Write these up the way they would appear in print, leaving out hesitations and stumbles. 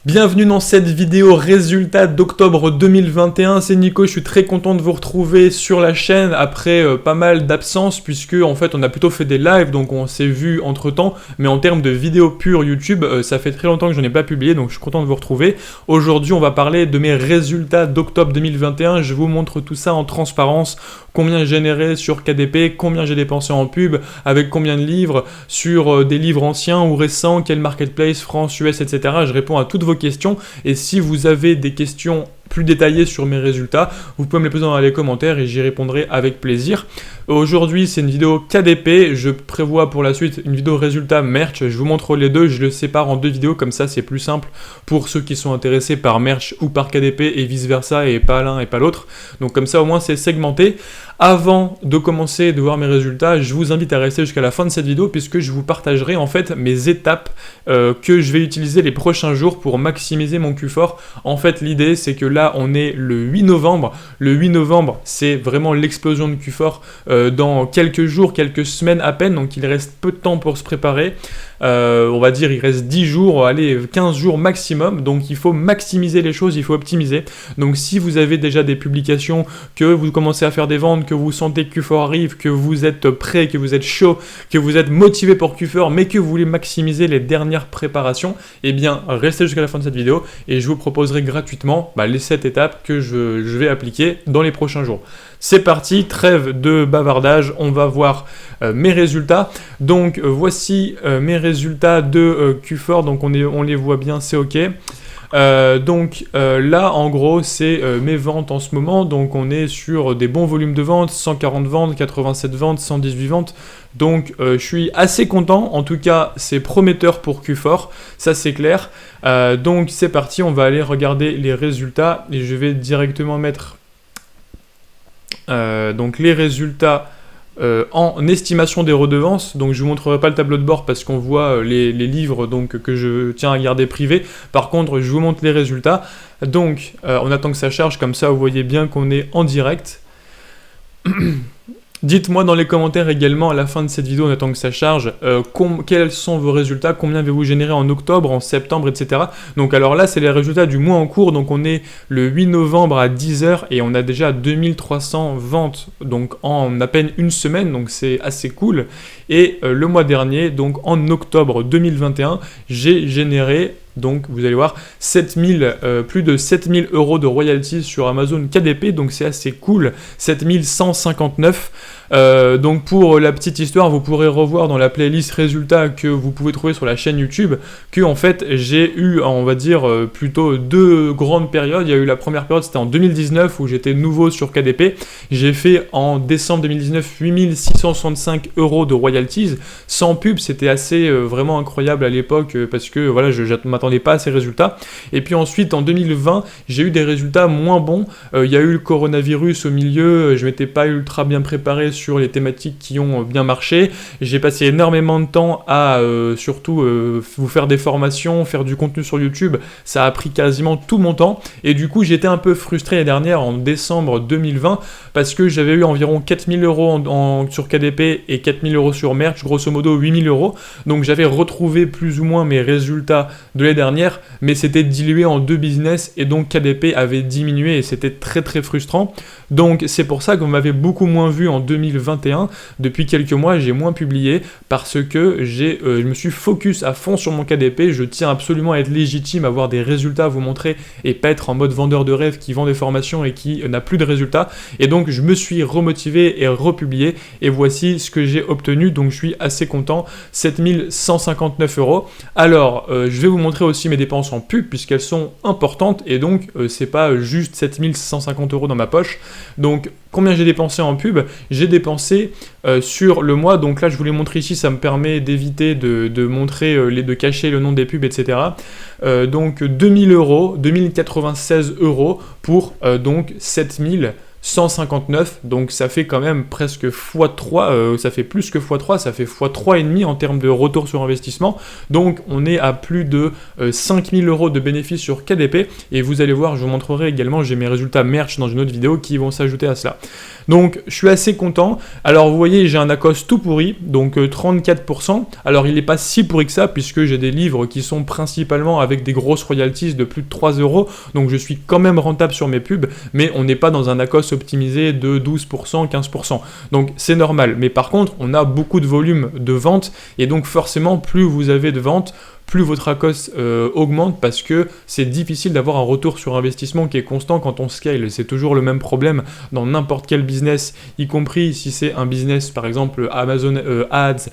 Bienvenue dans cette vidéo résultat d'octobre 2021, c'est Nico, je suis très content de vous retrouver sur la chaîne après pas mal d'absences puisque en fait on a plutôt fait des lives donc on s'est vu entre temps, mais en termes de vidéos pure YouTube, ça fait très longtemps que je n'en ai pas publié donc je suis content de vous retrouver. Aujourd'hui on va parler de mes résultats d'octobre 2021, je vous montre tout ça en transparence, combien j'ai généré sur KDP, combien j'ai dépensé en pub, avec combien de livres, sur des livres anciens ou récents, quel marketplace, France, US, etc. Je réponds à toutes vos questions et si vous avez des questions plus détaillées sur mes résultats, vous pouvez me les poser dans les commentaires et j'y répondrai avec plaisir. Aujourd'hui, c'est une vidéo KDP, je prévois pour la suite une vidéo résultat merch, je vous montre les deux, je le sépare en deux vidéos, comme ça c'est plus simple pour ceux qui sont intéressés par merch ou par KDP et vice versa et pas l'un et pas l'autre. Donc comme ça au moins c'est segmenté. Avant de commencer de voir mes résultats, je vous invite à rester jusqu'à la fin de cette vidéo puisque je vous partagerai en fait mes étapes que je vais utiliser les prochains jours pour maximiser mon Q4. En fait, l'idée c'est que là on est le 8 novembre. Le 8 novembre, c'est vraiment l'explosion de Q4 dans quelques jours, quelques semaines à peine, donc il reste peu de temps pour se préparer. On va dire il reste 10 jours, allez 15 jours maximum, donc il faut maximiser les choses, il faut optimiser. Donc si vous avez déjà des publications, que vous commencez à faire des ventes, que vous sentez que Q4 arrive, que vous êtes prêt, que vous êtes chaud, que vous êtes motivé pour Q4, mais que vous voulez maximiser les dernières préparations, eh bien restez jusqu'à la fin de cette vidéo et je vous proposerai gratuitement les 7 étapes que je vais appliquer dans les prochains jours. C'est parti, trêve de bavardage, on va voir mes résultats. Donc voici mes résultats de Q4, donc on les voit bien, c'est ok. Là en gros c'est mes ventes en ce moment, donc on est sur des bons volumes de ventes, 140 ventes, 87 ventes, 118 ventes, donc je suis assez content, en tout cas c'est prometteur pour Q4, ça c'est clair. Donc c'est parti, on va aller regarder les résultats et je vais directement mettre donc les résultats en estimation des redevances. Donc je vous montrerai pas le tableau de bord parce qu'on voit les livres donc, que je tiens à garder privés. Par contre je vous montre les résultats. Donc on attend que ça charge, comme ça vous voyez bien qu'on est en direct. Dites-moi dans les commentaires également à la fin de cette vidéo, en attendant que ça charge, quels sont vos résultats, combien avez-vous généré en octobre, en septembre, etc. Donc alors là, c'est les résultats du mois en cours, donc on est le 8 novembre à 10h et on a déjà 2300 ventes, donc en à peine une semaine, donc c'est assez cool. Et le mois dernier, donc en octobre 2021, j'ai généré, donc vous allez voir, plus de 7000 € de royalties sur Amazon KDP, donc c'est assez cool, 7159. Donc pour la petite histoire, vous pourrez revoir dans la playlist résultats que vous pouvez trouver sur la chaîne YouTube que en fait j'ai eu, on va dire, plutôt deux grandes périodes. Il y a eu la première période, c'était en 2019 où j'étais nouveau sur KDP. J'ai fait en décembre 2019 8665 € de royalties sans pub, c'était assez vraiment incroyable à l'époque parce que voilà, je ne m'attendais pas à ces résultats. Et puis ensuite en 2020, j'ai eu des résultats moins bons. Il y a eu le coronavirus au milieu, je m'étais pas ultra bien préparé sur les thématiques qui ont bien marché. J'ai passé énormément de temps à surtout vous faire des formations, faire du contenu sur YouTube. Ça a pris quasiment tout mon temps et du coup j'étais un peu frustré l'année dernière en décembre 2020 parce que j'avais eu environ 4000 € sur KDP et 4000 € sur merch, grosso modo 8000 €. Donc j'avais retrouvé plus ou moins mes résultats de l'année dernière, mais c'était dilué en deux business et donc KDP avait diminué et c'était très très frustrant. Donc c'est pour ça que vous m'avez beaucoup moins vu en 2021. Depuis quelques mois, j'ai moins publié parce que je me suis focus à fond sur mon KDP. Je tiens absolument à être légitime, à avoir des résultats à vous montrer et pas être en mode vendeur de rêve qui vend des formations et qui n'a plus de résultats. Et donc je me suis remotivé et republié et voici ce que j'ai obtenu. Donc je suis assez content, 7159 €. Alors je vais vous montrer aussi mes dépenses en pub puisqu'elles sont importantes et donc c'est pas juste 7150 € dans ma poche. Donc combien j'ai dépensé en pub? J'ai dépensé sur le mois, donc là je vous l'ai montré ici, ça me permet d'éviter de montrer, de cacher le nom des pubs, etc. Donc 2000 €, 2096 € pour donc 7000 159, donc ça fait quand même presque x3, ça fait plus que x3, ça fait x3,5 en termes de retour sur investissement, donc on est à plus de 5000 € de bénéfices sur KDP, et vous allez voir, je vous montrerai également, j'ai mes résultats merch dans une autre vidéo qui vont s'ajouter à cela. Donc je suis assez content. Alors vous voyez, j'ai un ACOS tout pourri, donc 34%. Alors il n'est pas si pourri que ça, puisque j'ai des livres qui sont principalement avec des grosses royalties de plus de 3 €, donc je suis quand même rentable sur mes pubs, mais on n'est pas dans un ACOS optimisé de 12%, 15%. Donc c'est normal. Mais par contre, on a beaucoup de volume de ventes, et donc forcément, plus vous avez de ventes, plus votre ACOS augmente, parce que c'est difficile d'avoir un retour sur investissement qui est constant quand on scale. C'est toujours le même problème dans n'importe quel business, y compris si c'est un business, par exemple Amazon Ads,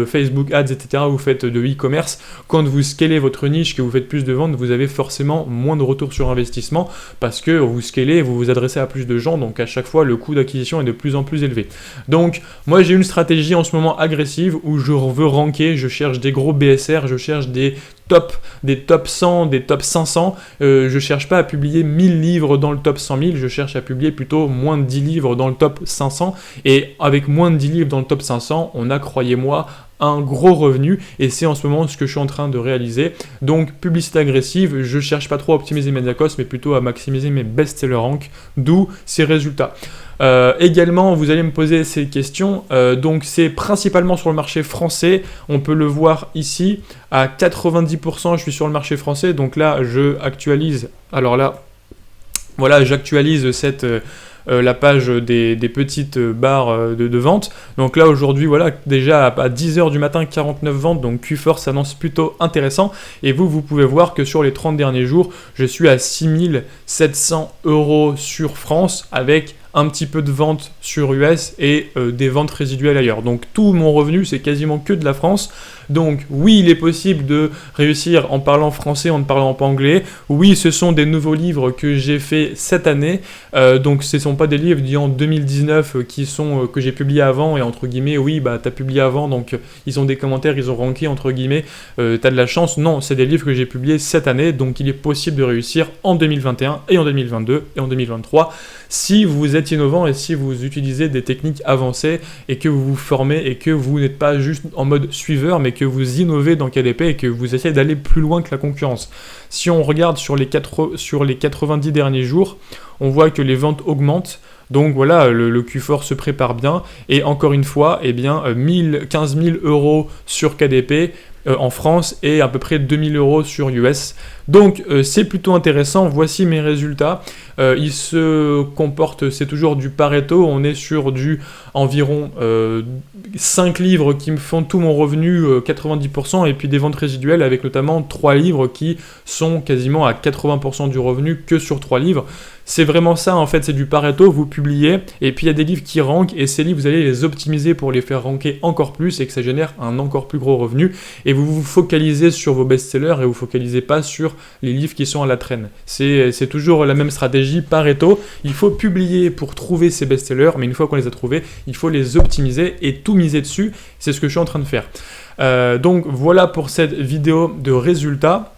Facebook Ads, etc., vous faites de e-commerce. Quand vous scalez votre niche, que vous faites plus de ventes, vous avez forcément moins de retour sur investissement, parce que vous scalez, vous vous adressez à plus de gens, donc à chaque fois le coût d'acquisition est de plus en plus élevé. Donc moi j'ai une stratégie en ce moment agressive où je veux ranker, je cherche des gros BSR, je cherche des top 100, des top 500, je cherche pas à publier 1000 livres dans le top 100 000, je cherche à publier plutôt moins de 10 livres dans le top 500, et avec moins de 10 livres dans le top 500, on a, croyez-moi, un gros revenu, et c'est en ce moment ce que je suis en train de réaliser. Donc publicité agressive, je cherche pas trop à optimiser mes ACOS, mais plutôt à maximiser mes best-seller rank, d'où ces résultats. Également, vous allez me poser ces questions, donc c'est principalement sur le marché français, on peut le voir ici, à 90% je suis sur le marché français, donc là je actualise, alors là, voilà, j'actualise la page des petites barres de vente. Donc là aujourd'hui, voilà, déjà à 10h du matin, 49 ventes, donc Q4 s'annonce plutôt intéressant, et vous pouvez voir que sur les 30 derniers jours, je suis à 6700 € sur France, avec un petit peu de ventes sur US et des ventes résiduelles ailleurs. Donc tout mon revenu, c'est quasiment que de la France. Donc oui, il est possible de réussir en parlant français, en ne parlant pas anglais. Oui, ce sont des nouveaux livres que j'ai fait cette année. Donc ce ne sont pas des livres d'en 2019 que j'ai publiés avant, et entre guillemets, oui, bah t'as publié avant, donc ils ont des commentaires, ils ont ranké, entre guillemets, t'as de la chance. Non, c'est des livres que j'ai publiés cette année, donc il est possible de réussir en 2021 et en 2022 et en 2023 si vous êtes innovant et si vous utilisez des techniques avancées et que vous vous formez et que vous n'êtes pas juste en mode suiveur, mais que vous innovez dans KDP et que vous essayez d'aller plus loin que la concurrence. Si on regarde sur les 90 derniers jours, on voit que les ventes augmentent. Donc voilà, le Q4 se prépare bien, et encore une fois, eh bien, 15 000 € sur KDP en France et à peu près 2000 € sur US. Donc c'est plutôt intéressant. Voici mes résultats. Ils se comportent, c'est toujours du Pareto, on est sur du environ 5 livres qui me font tout mon revenu, 90%, et puis des ventes résiduelles avec notamment 3 livres qui sont quasiment à 80% du revenu que sur 3 livres. C'est vraiment ça en fait, c'est du Pareto, vous publiez, et puis il y a des livres qui rankent, et ces livres vous allez les optimiser pour les faire ranker encore plus et que ça génère un encore plus gros revenu, et vous vous focalisez sur vos best-sellers et vous focalisez pas sur les livres qui sont à la traîne. C'est toujours la même stratégie, Pareto, il faut publier pour trouver ces best-sellers, mais une fois qu'on les a trouvés, il faut les optimiser et tout miser dessus, c'est ce que je suis en train de faire. Donc voilà pour cette vidéo de résultats.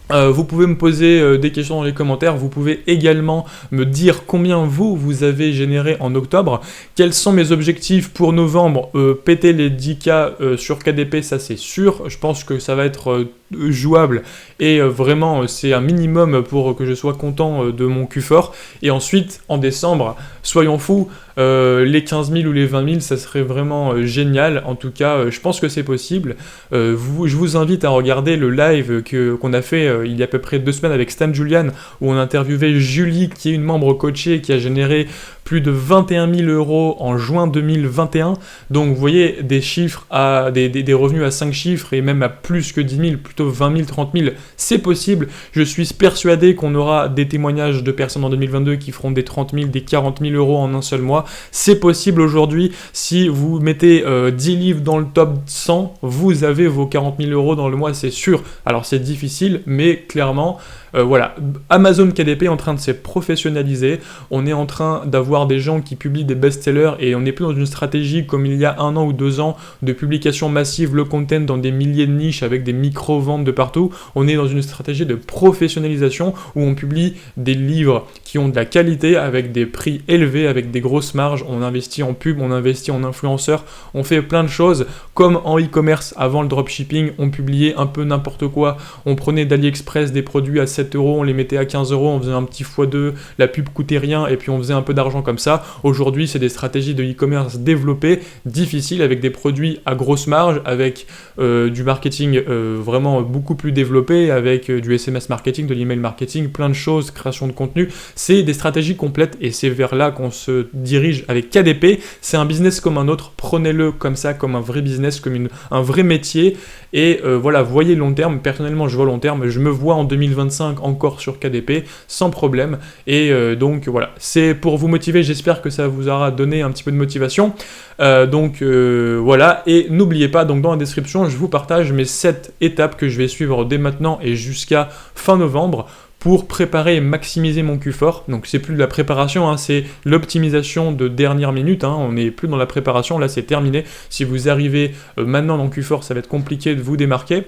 Vous pouvez me poser des questions dans les commentaires, vous pouvez également me dire combien vous avez généré en octobre, quels sont mes objectifs pour novembre, péter les 10K sur KDP, ça c'est sûr, je pense que ça va être jouable, et vraiment c'est un minimum pour que je sois content de mon Q4, et ensuite en décembre, soyons fous, les 15 000 ou les 20 000, ça serait vraiment génial. En tout cas, je pense que c'est possible. Je vous invite à regarder le live qu'on a fait il y a à peu près 2 semaines avec Stan Julian, où on interviewait Julie, qui est une membre coachée, qui a généré plus de 21 000 € en juin 2021. Donc vous voyez des chiffres, des revenus à 5 chiffres et même à plus que 10 000, plutôt 20 000, 30 000, c'est possible. Je suis persuadé qu'on aura des témoignages de personnes en 2022 qui feront des 30 000, des 40 000 € en un seul mois. C'est possible aujourd'hui, si vous mettez 10 livres dans le top 100, vous avez vos 40 000 euros dans le mois, c'est sûr. Alors c'est difficile, mais clairement, voilà, Amazon KDP est en train de se professionnaliser, on est en train d'avoir des gens qui publient des best-sellers et on n'est plus dans une stratégie comme il y a 1 an ou 2 ans de publication massive, le content dans des milliers de niches avec des micro-ventes de partout. On est dans une stratégie de professionnalisation où on publie des livres qui ont de la qualité avec des prix élevés, avec des grosses marges, on investit en pub, on investit en influenceurs, on fait plein de choses comme en e-commerce avant le dropshipping, on publiait un peu n'importe quoi, on prenait d'AliExpress des produits à 7 euros, on les mettait à 15 euros, on faisait un petit x2, la pub coûtait rien et puis on faisait un peu d'argent comme ça. Aujourd'hui, c'est des stratégies de e-commerce développées, difficiles, avec des produits à grosse marge, avec du marketing vraiment beaucoup plus développé, avec du SMS marketing, de l'email marketing, plein de choses, création de contenu. C'est des stratégies complètes et c'est vers là qu'on se dirige avec KDP. C'est un business comme un autre, prenez-le comme ça, comme un vrai business, comme un vrai métier. Et voilà, voyez long terme. Personnellement, je vois long terme. Je me vois en 2025 encore sur KDP sans problème. Et donc voilà, c'est pour vous motiver. J'espère que ça vous aura donné un petit peu de motivation. Voilà, et n'oubliez pas, donc dans la description, je vous partage mes 7 étapes que je vais suivre dès maintenant et jusqu'à fin novembre pour préparer et maximiser mon Q4. Donc c'est plus de la préparation, hein, c'est l'optimisation de dernière minute, hein, on n'est plus dans la préparation, là c'est terminé. Si vous arrivez maintenant dans Q4, ça va être compliqué de vous démarquer.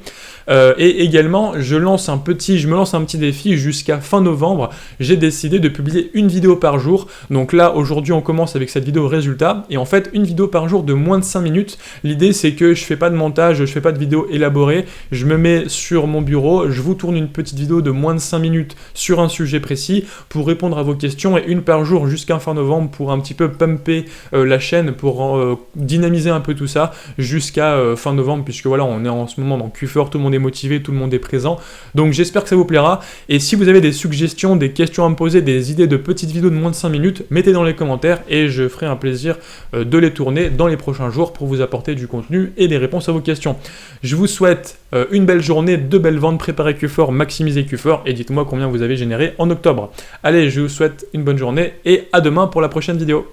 Et également, je me lance un petit défi jusqu'à fin novembre. J'ai décidé de publier une vidéo par jour. Donc là, aujourd'hui, on commence avec cette vidéo résultat. Et en fait, une vidéo par jour de moins de 5 minutes. L'idée, c'est que je fais pas de montage, je fais pas de vidéo élaborée. Je me mets sur mon bureau, je vous tourne une petite vidéo de moins de 5 minutes sur un sujet précis pour répondre à vos questions, et une par jour jusqu'à fin novembre pour un petit peu pumper la chaîne, pour dynamiser un peu tout ça jusqu'à fin novembre, puisque voilà, on est en ce moment dans Q4, tout le monde est motivé, tout le monde est présent. Donc j'espère que ça vous plaira, et si vous avez des suggestions, des questions à me poser, des idées de petites vidéos de moins de 5 minutes, mettez dans les commentaires et je ferai un plaisir de les tourner dans les prochains jours pour vous apporter du contenu et des réponses à vos questions. Je vous souhaite une belle journée, de belles ventes, préparez Q4, maximisez Q4 et dites-moi combien vous avez généré en octobre. Allez, je vous souhaite une bonne journée et à demain pour la prochaine vidéo.